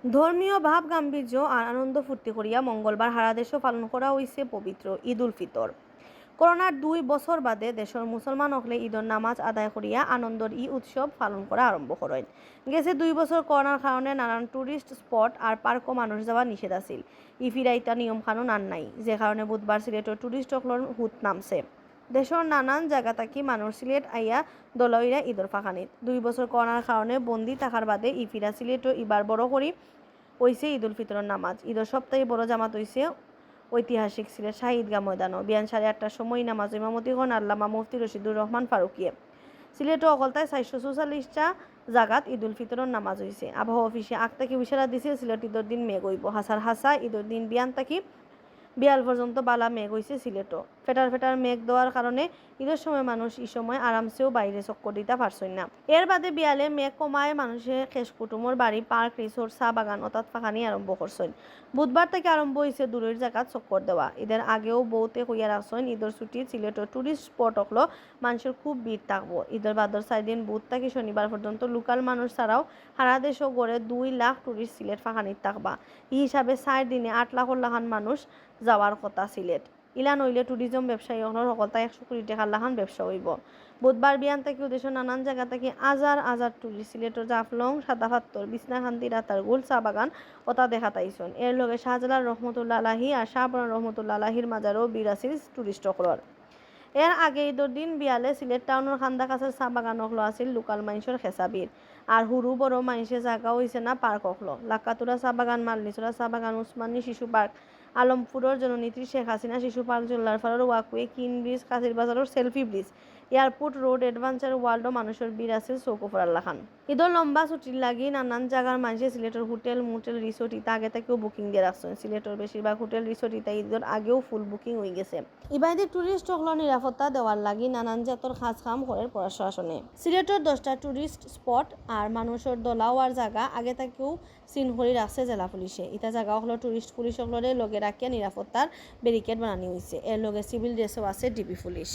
ধর্মীয় ভাব গাম্ভীর্য আর আনন্দ ফুর্তি করিয়া মঙ্গলবার সারা দেশে পালন করা হয়েছে পবিত্র ঈদ উল ফিতর। করোনার 2 বছর বাদে দেশের মুসলমান হকলে ঈদের নামাজ আদায় করিয়া আনন্দর ই উৎসব পালন করা আরম্ভ করেন। গেছে 2 বছর করোনার কারণে নানান টুরিস্ট স্পট আর পার্কও মানুষ যাওয়া নিষেধ আছিল। ইফিরাইতা নিয়ম কানুন আর নাই, যে কারণে বুধবার সিলেটের টুরিস্ট হকলর হুত নামছে। দেশের নানান জায়গা থাকি মানুষ সিলেট আইয়া দলইরা ঈদর ফাঁকানিত। 2 বছর করোনার কারণে বন্দি থাকার বাদে ইফিরা সিলেটও এবার বড় করি হইছে ঈদ উল ফিতরের নামাজ। ঈদের সপ্তাহে বড় জামাত হইছে ঐতিহাসিক সিলেট শাহী ঈদগাহ ময়দানও। বিয়ান 8:30টার সময় নামাজ ইমামতি হন আল্লামা মুফতি রশিদুর রহমান ফারুকিয়ে। সিলেটও অকলতায় 444টা জাগাত ঈদ উল ফিতরের নামাজ হয়েছে। আবহাওয়া অফিসে আগ থেকে ইশারা দিছে সিলেট ঈদের দিন মেঘ হইব। হাসার হাসা ঈদের দিন বিয়ান থাকি বিয়াল পর্যন্ত বালা মেঘ হয়েছে সিলেটও। ফেটার মেঘ দেওয়ার কারণে ঈদের সময় মানুষ এই সময় আরামসেও বাইরে চক্কর দিতে পারছেন না। এর বাদে বিয়ালে মেঘ কমায় মানুষে খেস কুটুমর বাড়ি, পার্ক, রিসোর্ট, চা বাগান অর্থাৎ ফাঁকানি আরম্ভ করছেন। বুধবার থেকে আরম্ভ হয়েছে দূরের জায়গাত চক্কর দেওয়া। ঈদের আগেও বউতে হইয়া রাখছেন ঈদের ছুটি সিলেটের টুরিস্ট স্পট হলো মানুষের খুব ভিড় থাকবো। ঈদের বাদর 4 দিন বুধ থেকে শনিবার পর্যন্ত লোকাল মানুষ ছাড়াও সারা দেশও গড়ে 2 লাখ টুরিস্ট সিলেট ফাঁকানিত থাকবা। এই হিসাবে 4 দিনে 8 লাখ মানুষ যাওয়ার কথা সিলেট। ইলা নইলে ট্যুরিজম ব্যবসায়ী সকলতা 100 কোটি টাকার লাখান ব্যবসা হইব। বুধবার বিয়ান থেকে দেশের নানান জায়গা থেকে হাজার টুরিস্ট সিলেটের জাফলং, সাদাপাত্তর, বিছনাকান্তি, রাতারগুল, চা বাগান ওটা দেখা তাইছন। এর লগে শাহজালাল রহমতুল্লাহ আলাহি আর শাহপুরান রহমতুল্লাহ আলাহির মাজারও বিরাসির টুরিস্ট হকলর। এর আগে ঈদের দিন বিয়ালে সিলেট টাউনের খান্দা কাছের চা বাগান হকলো আছিল লোকাল মানুষের খেসাবির। আর হুরু বড় মানুষের জায়গা হয়েছে না পার্ক হকলো। লাক্কাতুরা চা বাগান, মালনিচরা চা বাগান, উসমানী শিশু পার্ক, আলমপুরের জননেত্রী শেখ হাসিনা শিশু পার্ক, জুল্লারপাড়ার ওয়াকওয়ে, কিন ব্রিজ, কাছির বাজারের selfie bridge, airport road, adventure ওয়ার্ল্ডও মানুষের ভিড় আছে চৌকোফার লাখান। ঈদের লম্বা ছুটির লাগি নানান জায়গার মানুষে সিলেটের হোটেল, মোটেল, রিসোর্ট ইতা আগে থেকেও বুকিং দিয়ে রাখছেন। সিলেটের বেশিরভাগ হোটেল, রিসোর্ট ইতা ঈদের আগেও ফুল বুকিং হয়ে গেছে। ইবাইদের টুরিস্ট হকল নিরাপত্তা দেওয়ার লাগি নানান জাতর খাস কাম করে প্রশাসনে। সিলেটের 10টা টুরিস্ট স্পট আর মানুষের দলাওয়ার জায়গা আগে থেকেও চিন করে রাখছে জেলা পুলিশে। ইতা জায়গা হলো টুরিস্ট পুলিশ হকলরে লগে রাখিয়া নিরাপত্তার ব্যারিকেড বানানি হয়েছে। এর লগে সিভিল ড্রেসও আছে ডিবি পুলিশ।